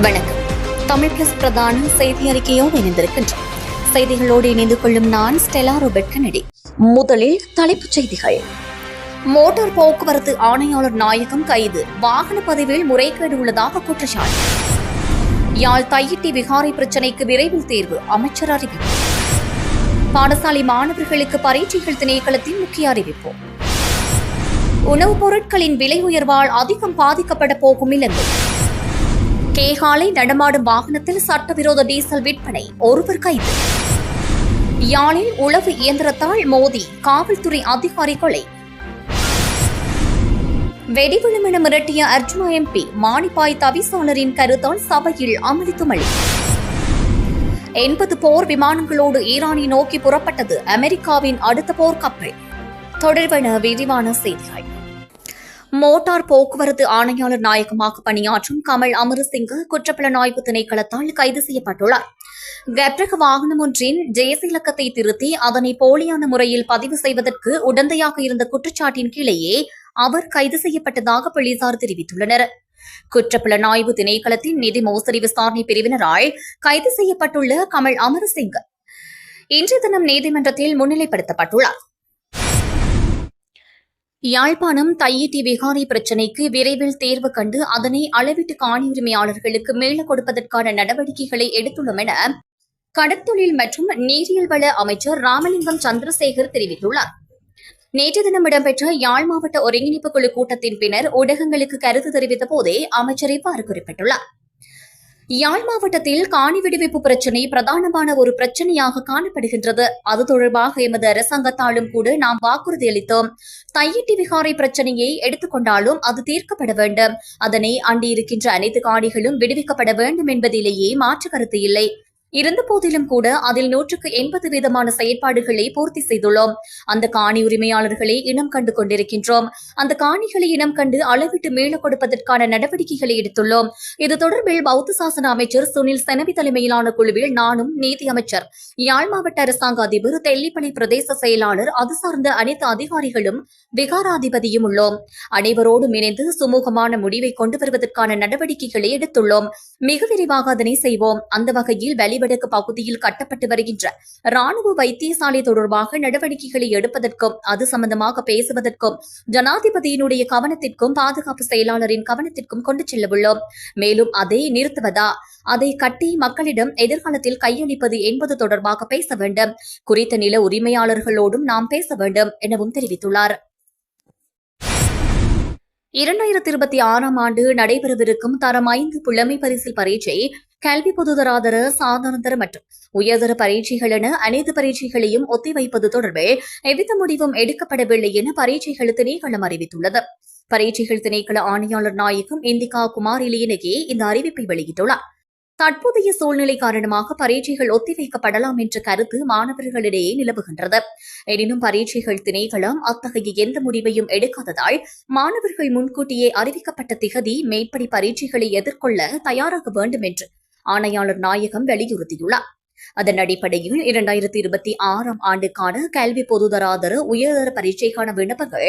வணக்கம். தமிழ் பிளஸ் பிரதான செய்தி அறிக்கையோடு இணைந்திருக்கின்றோம். செய்திகளோடு இணைந்து கொள்ளும் நான் ஸ்டெலா ரோபர்ட் கென்னடி. முதலில் தலைப்புச் செய்திகள். மோட்டார் போக்குவரத்து ஆணையாளர் நாயகம் கைது, வாகன பதிவில் முறைகேடு உள்ளதாக குற்றச்சாட்டு. யாழ் தையிட்டி விகாரை பிரச்சினைக்கு விரைவில் தேர்வு, அமைச்சர் அறிவிப்பு. பாடசாலை மாணவர்களுக்கு பரீட்சைகள் திணைக்களத்தின் முக்கிய அறிவிப்பு. உணவுப் பொருட்களின் விலை உயர்வால் அதிகம் பாதிக்கப்பட போகும் இலங்கை. கேகாலை நடமாடும் வாகனத்தில் சட்டவிரோத டீசல் விற்பனை, ஒருவர் கைது. யாழில் உளவு இயந்திரத்தால் மோதி காவல்துறை அதிகாரி கொலை. வெடிவிழும் என மிரட்டிய அர்ஜுனா எம்பி, மானிப்பாய் தவிசாளரின் கருத்தால் சபையில் அமளித்துமளி. 80 போர் விமானங்களோடு ஈரானை நோக்கி புறப்பட்டது அமெரிக்காவின் அடுத்த போர்க்கப்பல். தொடர்பான விரிவான செய்திகள். மோட்டார் போக்குவரத்து ஆணையாளர் நாயகமாக பணியாற்றும் கமல் அமரசிங்க குற்றப்புலனாய்வு திணைக்களத்தால் கைது செய்யப்பட்டுள்ளார். கப்ரக வாகனம் ஒன்றின் ஜேசி இலக்கத்தை திருத்தி அதனை போலியான முறையில் பதிவு செய்வதற்கு உடந்தையாக இருந்த குற்றச்சாட்டின் கீழேயே அவர் கைது செய்யப்பட்டதாக போலீசார் தெரிவித்துள்ளனர். குற்றப்புலனாய்வு திணைக்களத்தின் நிதி மோசடி விசாரணை பிரிவினரால் கைது செய்யப்பட்டுள்ள கமல் அமரசிங்க இன்றைய தினம் நீதிமன்றத்தில் முன்னிலைப்படுத்தப்பட்டுள்ளார். யாழ்ப்பாணம் தையிட்டி விகாரை பிரச்சினைக்கு விரைவில் தேர்வு கண்டு அதனை அளவீட்டு காணி உரிமையாளர்களுக்கு மீள கொடுப்பதற்கான நடவடிக்கைகளை எடுத்துள்ளோம் என கடற்தொழில் மற்றும் நீரியல் வள அமைச்சர் ராமலிங்கம் சந்திரசேகர் தெரிவித்துள்ளார். நேற்று தினம் இடம்பெற்ற யாழ் மாவட்ட ஒருங்கிணைப்பு குழு கூட்டத்தின் பின்னர் ஊடகங்களுக்கு கருத்து தெரிவித்த போதே அமைச்சர் இவ்வாறு குறிப்பிட்டுள்ளார். யாழ் மாவட்டத்தில் காணி விடுவிப்பு பிரச்சினை பிரதானமான ஒரு பிரச்சினையாக காணப்படுகின்றது. அது தொடர்பாக எமது அரசாங்கத்தாலும் கூட நாம் வாக்குறுதி அளித்தோம். தையிட்டி விகாரை பிரச்சினையை எடுத்துக்கொண்டாலும் அது தீர்க்கப்பட வேண்டும். அதனை அண்டியிருக்கின்ற அனைத்து காணிகளும் விடுவிக்கப்பட வேண்டும் என்பதிலேயே மாற்று கருத்து இல்லை. இருந்த போதிலும் கூட அதில் 180% செயற்பாடுகளை பூர்த்தி செய்துள்ளோம். அந்த காணி உரிமையாளர்களை இனம் கண்டு கொண்டிருக்கின்றோம். அந்த காணிகளை இனம் கண்டு அளவிட்டு மீள கொடுப்பதற்கான நடவடிக்கைகளை எடுத்துள்ளோம். இது தொடர்பில் பௌத்த சாசன அமைச்சர் சுனில் செனவி தலைமையிலான குழுவில் நானும் நீதி அமைச்சர், யாழ் மாவட்ட அரசாங்க அதிபர், தெல்லிப்பளை பிரதேச செயலாளர், அது சார்ந்த அனைத்து அதிகாரிகளும் விகாராதிபதியும் உள்ளோம். அனைவரோடும் இணைந்து சுமூகமான முடிவை கொண்டு வருவதற்கான நடவடிக்கைகளை எடுத்துள்ளோம். மிக விரைவாக அதனை செய்வோம். அந்த வகையில் வடக்கு பகுதியில் கட்டப்பட்டு வருகின்ற ராணுவ வைத்தியசாலை தொடர்பாக நடவடிக்கைகளை எடுப்பதற்கும் அது சம்பந்தமாக பேசுவதற்கும் ஜனாதிபதியினுடைய கவனத்திற்கும் பாதுகாப்பு செயலாளரின் கவனத்திற்கும் கொண்டு செல்லவுள்ளோம். மேலும் அதை நிறுத்துவதா, அதை கட்டி மக்களிடம் எதிர்காலத்தில் கையளிப்பது என்பது தொடர்பாக பேச வேண்டும். குறித்த நில உரிமையாளர்களோடும் நாம் பேச வேண்டும் எனவும் தெரிவித்துள்ளார். 2026 ஆண்டு நடைபெறவிருக்கும் தரம் 5 புலமை பரிசில் பரீட்சை, கல்வி பொதுதராதர, சாதாரணதர மற்றும் உயர்தர பரீட்சைகள் என அனைத்து பரீட்சைகளையும் ஒத்திவைப்பது தொடர்பில் எவ்வித முடிவும் எடுக்கப்படவில்லை என பரீட்சைகள் திணைக்களம் அறிவித்துள்ளது. பரீட்சைகள் திணைக்கள ஆணையாளர் நாயகம் இந்திகா குமார் இலியனகே இந்த அறிவிப்பை வெளியிட்டுள்ளார். தற்போதைய சூழ்நிலை காரணமாக பரீட்சைகள் ஒத்திவைக்கப்படலாம் என்ற கருத்து மாணவர்களிடையே நிலவுகின்றது. எனினும் பரீட்சைகள் திணைக்களம் அத்தகைய எந்த முடிவையும் எடுக்காததால் மாணவர்கள் முன்கூட்டியே அறிவிக்கப்பட்ட திகதி மேற்படி பரீட்சைகளை எதிர்கொள்ள தயாராக வேண்டும் என்று ஆணையாளர் நாயகம் வலியுறுத்தியுள்ளார். அதன் அடிப்படையில் 2026 ஆண்டுக்கான கல்வி பொதுதராதர உயர்தர பரீட்சைக்கான விண்ணப்பங்கள்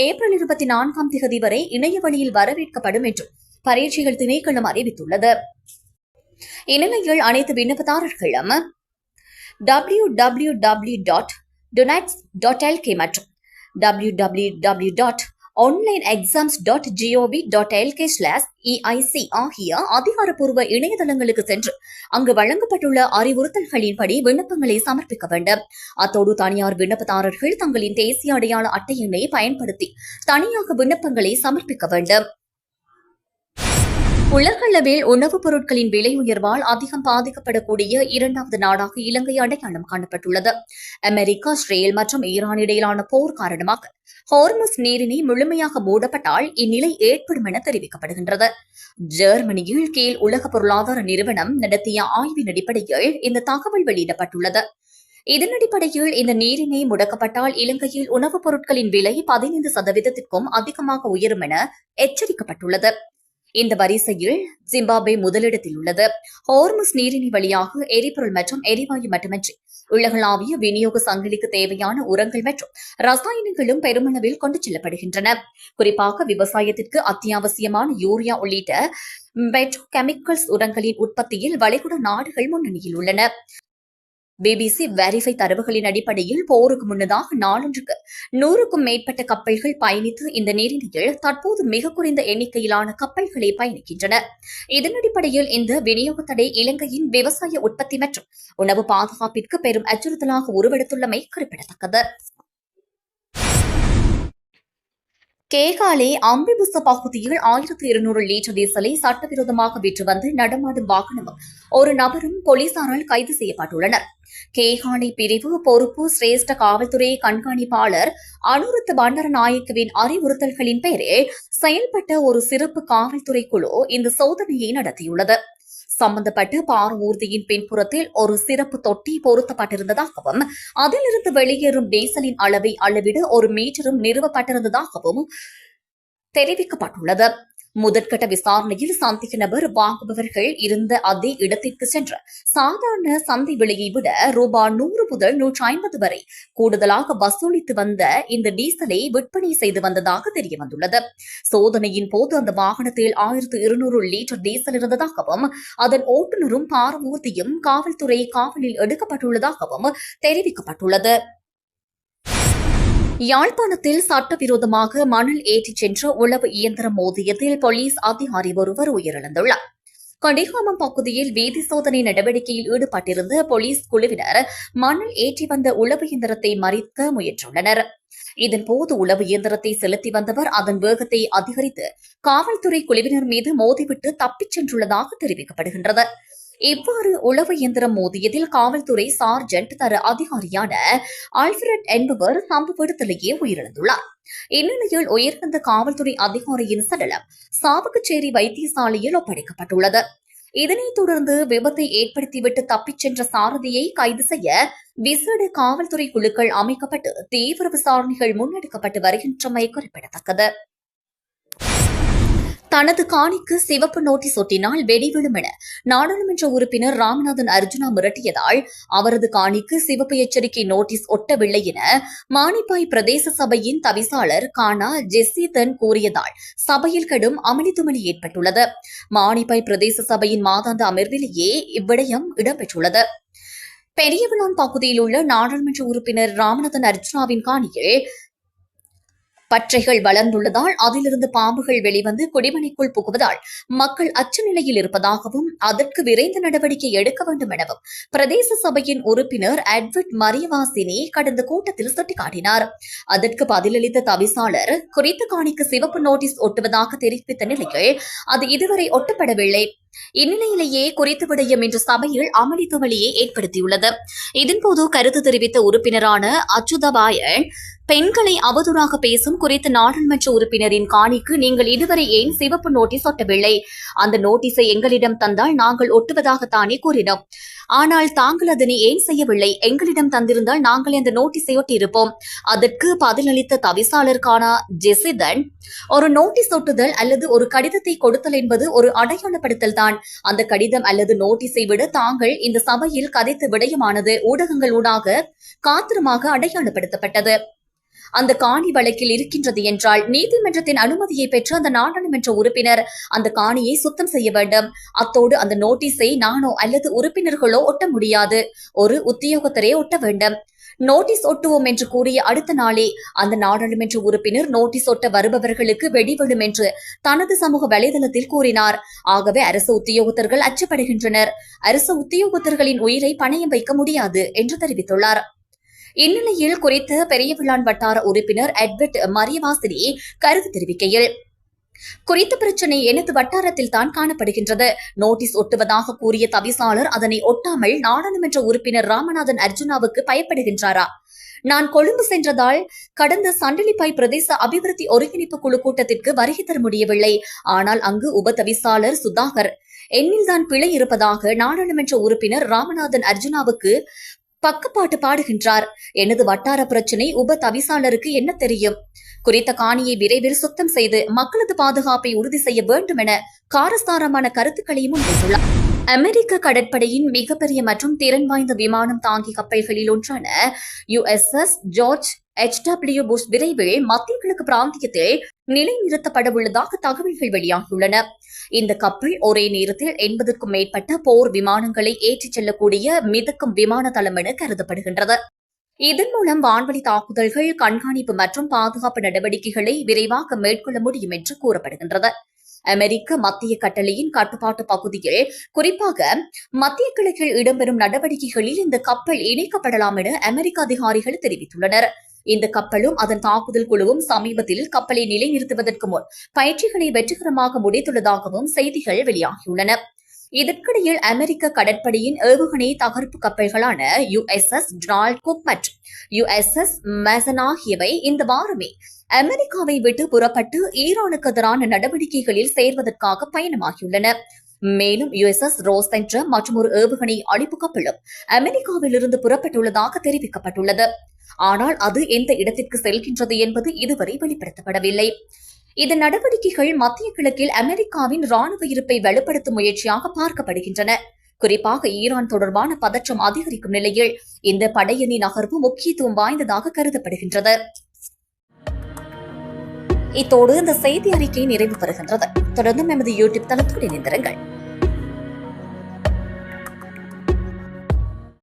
ஏப்ரல் 24 வரை இணைய வழியில் வரவேற்கப்படும் என்று பரீட்சைகள் திணைக்களம் அறிவித்துள்ளது. இந்நிலையில் அனைத்து விண்ணப்பதாரர்களும் www.donates.lk மற்றும் www.onlineexams.gov.lk/EIC ஆகிய அதிகாரப்பூர்வ இணையதளங்களுக்கு சென்று அங்கு வழங்கப்பட்டுள்ள அறிவுறுத்தல்களின்படி விண்ணப்பங்களை சமர்ப்பிக்க வேண்டும். அத்தோடு தனியார் விண்ணப்பதாரர்கள் தங்களின் தேசிய அடையாள அட்டை எண்ணை பயன்படுத்தி தனியாக விண்ணப்பங்களை சமர்ப்பிக்க வேண்டும். உலகளவில் உணவுப் பொருட்களின் விலை உயர்வால் அதிகம் பாதிக்கப்படக்கூடிய இரண்டாவது நாடாக இலங்கை அடையாளம் காணப்பட்டுள்ளது. அமெரிக்கா, இஸ்ரேல் மற்றும் ஈரான் இடையிலான போர் காரணமாக ஹோர்முஸ் நீரிணை முழுமையாக மூடப்பட்டால் இந்நிலை ஏற்படும் என தெரிவிக்கப்படுகின்றது. ஜெர்மனியில் கீழ் உலக பொருளாதார நிறுவனம் நடத்திய ஆய்வின் அடிப்படையில் இந்த தகவல் வெளியிடப்பட்டுள்ளது. இதன் அடிப்படையில் இந்த நீரிணை முடக்கப்பட்டால் இலங்கையில் உணவுப் பொருட்களின் விலை 15% அதிகமாக உயரும் என எச்சரிக்கப்பட்டுள்ளது. இந்த வரிசையில் ஜிம்பாப்வே முதலிடத்தில் உள்ளது. ஹோர்முஸ் நீரிணை வழியாக எரிபொருள் மற்றும் எரிவாயு மட்டுமின்றி உலகளாவிய விநியோக சங்கிலிக்கு தேவையான உரங்கள் மற்றும் ரசாயனங்களும் பெருமளவில் கொண்டு செல்லப்படுகின்றன. குறிப்பாக விவசாயத்திற்கு அத்தியாவசியமான யூரியா உள்ளிட்ட பெட்ரோ கெமிக்கல்ஸ் உரங்களின் உற்பத்தியில் வளைகுடா நாடுகள் முன்னணியில் உள்ளன. பிபிசி வெரிஃபை தரவுகளின் அடிப்படையில் போருக்கு முன்னதாக நாளொன்றுக்கு 100க்கும் மேற்பட்ட கப்பல்கள் பயணித்து இந்த நீரிணையில் தற்போது மிக குறைந்த எண்ணிக்கையிலான கப்பல்களே பயணிக்கின்றன. இதன் அடிப்படையில் இந்த விநியோக தடை இலங்கையின் விவசாய உற்பத்தி மற்றும் உணவு பாதுகாப்பிற்கு பெரும் அச்சுறுத்தலாக உருவெடுத்துள்ளமை குறிப்பிடத்தக்கது. கேகாலை அம்பிபுச பகுதியில் 1200 லிட்டர் டீசலை சட்டவிரோதமாக விற்று வந்து நடமாடும் வாகனமும் ஒரு நபரும் போலீசாரால் கைது செய்யப்பட்டுள்ளனர். கேகாலை பிரிவு பொறுப்பு சிரேஷ்ட காவல்துறை கண்காணிப்பாளர் அனுருத்த பண்டரநாயக்கவின் அறிவுறுத்தல்களின் பேரில் செயல்பட்ட ஒரு சிறப்பு காவல்துறை குழு இந்த சோதனையை நடத்தியுள்ளது. சம்பந்தப்பட்ட பாரவூர்தியின் பின்புறத்தில் ஒரு சிறப்பு தொட்டி பொருத்தப்பட்டிருந்ததாகவும் அதிலிருந்து வெளியேறும் டீசலின் அளவை அளவிட ஒரு மீட்டரும் நிறுவப்பட்டிருந்ததாகவும் தெரிவிக்கப்பட்டுள்ளது. முதற்கட்ட விசாரணையில் சந்தேக நபர் வாங்குபவர்கள் இருந்த அதே இடத்திற்கு சென்று சாதாரண சந்தை விலையை விட ரூபாய் 100 முதல் 150 வரை கூடுதலாக வசூலித்து வந்த இந்த டீசலை விற்பனை செய்து வந்ததாக தெரியவந்துள்ளது. சோதனையின் போது அந்த வாகனத்தில் 1200 லிட்டர் டீசல் இருந்ததாகவும் அதன் ஓட்டுநரும் பாரவூர்தியும் காவல்துறை காவலில் எடுக்கப்பட்டுள்ளதாகவும் தெரிவிக்கப்பட்டுள்ளது. யாழ்ப்பாணத்தில் சட்டவிரோதமாக மணல் ஏற்றிச் சென்ற உளவு இயந்திரம் மோதியதில் போலீஸ் அதிகாரி ஒருவர் உயிரிழந்துள்ளார். கண்டிகாமம் பகுதியில் வீதி சோதனை நடவடிக்கையில் ஈடுபட்டிருந்த போலீஸ் குழுவினர் மணல் ஏற்றி வந்த உளவு இயந்திரத்தை மறிக்க முயன்றுள்ளனர். இதன்போது உளவு இயந்திரத்தை செலுத்தி வந்தவர் அதன் வேகத்தை அதிகரித்து காவல்துறை குழுவினர் மீது மோதிவிட்டு தப்பிச் சென்றுள்ளதாக தெரிவிக்கப்படுகின்றது. இவ்வாறு உளவு இயந்திரம் மோதியதில் காவல்துறை சார்ஜென்ட் தர அதிகாரியான ஆல்ஃபிரட் என்பவர் சம்பவ இடத்திலேயே உயிரிழந்துள்ளார். இந்நிலையில் உயிரிழந்த காவல்துறை அதிகாரியின் சடலம் சாவகச்சேரி வைத்தியசாலையில் ஒப்படைக்கப்பட்டுள்ளது. இதனைத் தொடர்ந்து விபத்தை ஏற்படுத்திவிட்டு தப்பிச் சென்ற சாரதியை கைது செய்ய விசேட காவல்துறை குழுக்கள் அமைக்கப்பட்டு தீவிர விசாரணைகள் முன்னெடுக்கப்பட்டு வருகின்றமை குறிப்பிடத்தக்கது. தனது காணிக்கு சிவப்பு நோட்டீஸ் ஒட்டினால் வெடிவிடும் என நாடாளுமன்ற உறுப்பினர் ராமநாதன் அர்ஜுனா மிரட்டியதால் அவரது காணிக்கு சிவப்பு எச்சரிக்கை நோட்டீஸ் ஒட்டவில்லை என மானிப்பாய் பிரதேச சபையின் தவிசாளர் கானா ஜெசிதன் கூறியதால் சபையில் கடும் அமளிதுமளி ஏற்பட்டுள்ளது. மானிப்பாய் பிரதேச சபையின் மாதாந்த அமர்விலேயே இவ்விடயம் இடம்பெற்றுள்ளது. பெரியவிளான் பகுதியில் உள்ள நாடாளுமன்ற உறுப்பினர் ராமநாதன் அர்ஜுனாவின் காணியில் பற்றைகள் வளர்ந்துள்ளதால் அதிலிருந்து பாம்புகள் வெளிவந்து குடிமனைக்குள் புகுவதால் மக்கள் அச்ச நிலையில் இருப்பதாகவும் அதற்கு விரைந்த நடவடிக்கை எடுக்க வேண்டும் எனவும் பிரதேச சபையின் உறுப்பினர் எட்வர்ட் மரியவாசினி கடந்த கூட்டத்தில் சுட்டிக்காட்டினார். அதற்கு பதிலளித்த தவிசாளர் குறித்த காணிக்கு சிவப்பு நோட்டீஸ் ஒட்டுவதாக தெரிவித்த நிலையில் அது இதுவரை ஒட்டப்படவில்லை. இந்நிலையிலேயே குறித்த விடயம் இன்று சபையில் அமளி துமளியை ஏற்படுத்தியுள்ளது. இதன்போது கருத்து தெரிவித்த உறுப்பினரான அச்சுதபாயன் பெண்களை அவதூறாக பேசும் குறித்த நாடாளுமன்ற உறுப்பினரின் காணிக்கு நீங்கள் இதுவரை ஏன் சிவப்பு நோட்டீஸ் ஒட்டவில்லை? அந்த நோட்டீஸை எங்களிடம் தந்தால் நாங்கள் ஒட்டுவதாகத்தானே கூறினோம். ஆனால் தாங்கள் அதனை ஏன் செய்யவில்லை? எங்களிடம் தந்திருந்தால் நாங்கள் அந்த நோட்டீஸை ஒட்டியிருப்போம். அதற்கு பதிலளித்த தவிசாளர் கானா ஜெசிதன், ஒரு நோட்டீஸ் ஒட்டுதல் அல்லது ஒரு கடிதத்தை கொடுத்தல் என்பது ஒரு அடையாளப்படுத்தல் தான். அந்த கடிதம் அல்லது நோட்டீஸை விட தாங்கள் இந்த சபையில் கதைத்த விடயமானது ஊடகங்கள் ஊடாக காத்திரமாக அடையாளப்படுத்தப்பட்டது. அந்த காணி வழக்கில் இருக்கின்றது என்றால் நீதிமன்றத்தின் அனுமதியை பெற்று அந்த நாடாளுமன்ற உறுப்பினர் அந்த காணியை சுத்தம் செய்ய வேண்டும். அத்தோடு அந்த நோட்டீஸை நானோ அல்லது உறுப்பினர்களோ ஒட்ட முடியாது. ஒரு உத்தியோகத்தரே ஒட்ட வேண்டும். நோட்டீஸ் ஒட்டுவோம் என்று கூறிய அடுத்த நாளே அந்த நாடாளுமன்ற உறுப்பினர் நோட்டீஸ் ஒட்ட வருபவர்களுக்கு வெடிவிடும் என்று தனது சமூக வலைதளத்தில் கூறினார். ஆகவே அரசு உத்தியோகத்தர்கள் அச்சப்படுகின்றனர். அரசு உத்தியோகத்தர்களின் உயிரை பணயம் வைக்க முடியாது என்று தெரிவித்துள்ளார். இந்நிலையில் குறித்த பெரியவிளான் வட்டார உறுப்பினர் எட்வர்ட் மரியவாசினி கருத்து தெரிவிக்கையில், குறித்த பிரச்சினை எனது வட்டாரத்தில் தான் காணப்படுகின்றது. நோட்டீஸ் ஒட்டுவதாக கூறிய தவிசாளர் அதனை ஒட்டாமல் நாடாளுமன்ற உறுப்பினர் ராமநாதன் அர்ஜுனாவுக்கு பயப்படுகின்றாரா? நான் கொழும்பு சென்றதால் கடந்த சண்டலிப்பாய் பிரதேச அபிவிருத்தி ஒருங்கிணைப்பு குழு கூட்டத்திற்கு வருகை தர முடியவில்லை. ஆனால் அங்கு உப தவிசாளர் சுதாகர் என்னில்தான் பிழை இருப்பதாக நாடாளுமன்ற உறுப்பினர் ராமநாதன் அர்ஜுனாவுக்கு பக்கப்பாட்டு பாடுகின்றார். எனது வட்டார பிரச்சினை உப தவிசாளருக்கு என்ன தெரியும்? குறித்த காணியை விரைவில் சுத்தம் செய்து மக்களது பாதுகாப்பை உறுதி செய்ய வேண்டும் என காரசாரமான கருத்துக்களையும் முன்வைத்துள்ளார். அமெரிக்க கடற்படையின் மிகப்பெரிய மற்றும் திறன் வாய்ந்த விமானம் தாங்கி கப்பல்களில் ஒன்றான USS ஜார்ஜ் H.W. புஷ் விரைவில் மத்திய கிழக்கு பிராந்தியத்தில் நிலைநிறுத்தப்படவுள்ளதாக தகவல்கள் வெளியாகியுள்ளன. இந்த கப்பல் ஒரே நேரத்தில் 80க்கும் மேற்பட்ட போர் விமானங்களை ஏற்றிச் செல்லக்கூடிய மிதக்கும் விமான தளம் என கருதப்படுகின்றது. இதன் மூலம் வான்வழி தாக்குதல்கள், கண்காணிப்பு மற்றும் பாதுகாப்பு நடவடிக்கைகளை விரைவாக மேற்கொள்ள முடியும் என்று கூறப்படுகின்றது. அமெரிக்க மத்திய கட்டளையின் கட்டுப்பாட்டு பகுதியில், குறிப்பாக மத்திய கிழக்கில் இடம்பெறும் நடவடிக்கைகளில் இந்த கப்பல் இணைக்கப்படலாம் என அமெரிக்க அதிகாரிகள் தெரிவித்துள்ளனர். இந்த கப்பலும் அதன் தாக்குதல் குழுவும் சமீபத்தில் கப்பலை நிலைநிறுத்துவதற்கு முன் பயிற்சிகளை வெற்றிகரமாக முடித்துள்ளதாகவும் செய்திகள் வெளியாகியுள்ளன. இதற்கிடையில் அமெரிக்க கடற்படையின் ஏவுகணை தகர்ப்பு கப்பல்களான USS டொனால்ட் குக் மற்றும் USS மேசன் ஆகியவை இந்த வாரமே அமெரிக்காவை விட்டு புறப்பட்டு ஈரானுக்கு எதிரான நடவடிக்கைகளில் சேர்வதற்காக பயணமாகியுள்ளன. மேலும் USS ரோஸ் என்ற மற்றொரு ஏவுகணை அழிப்பு கப்பலும் அமெரிக்காவிலிருந்து புறப்பட்டுள்ளதாக தெரிவிக்கப்பட்டுள்ளது. ஆனால் அது எந்த இடத்திற்கு செல்கின்றது என்பது இதுவரை வெளிப்படுத்தப்படவில்லை. இந்த நடவடிக்கைகள் மத்திய கிழக்கில் அமெரிக்காவின் ராணுவ இருப்பை வலுப்படுத்தும் முயற்சியாக பார்க்கப்படுகின்றன. குறிப்பாக ஈரான் தொடர்பான பதற்றம் அதிகரிக்கும் நிலையில் இந்த படையணி நகர்வு முக்கியத்துவம் வாய்ந்ததாக கருதப்படுகின்றது. இத்தோடு இந்த செய்தி அறிக்கை நிறைவு பெறுகின்றது. தொடர்ந்து நமது யூடியூப் தளத்துடன் இணைந்திருங்கள்.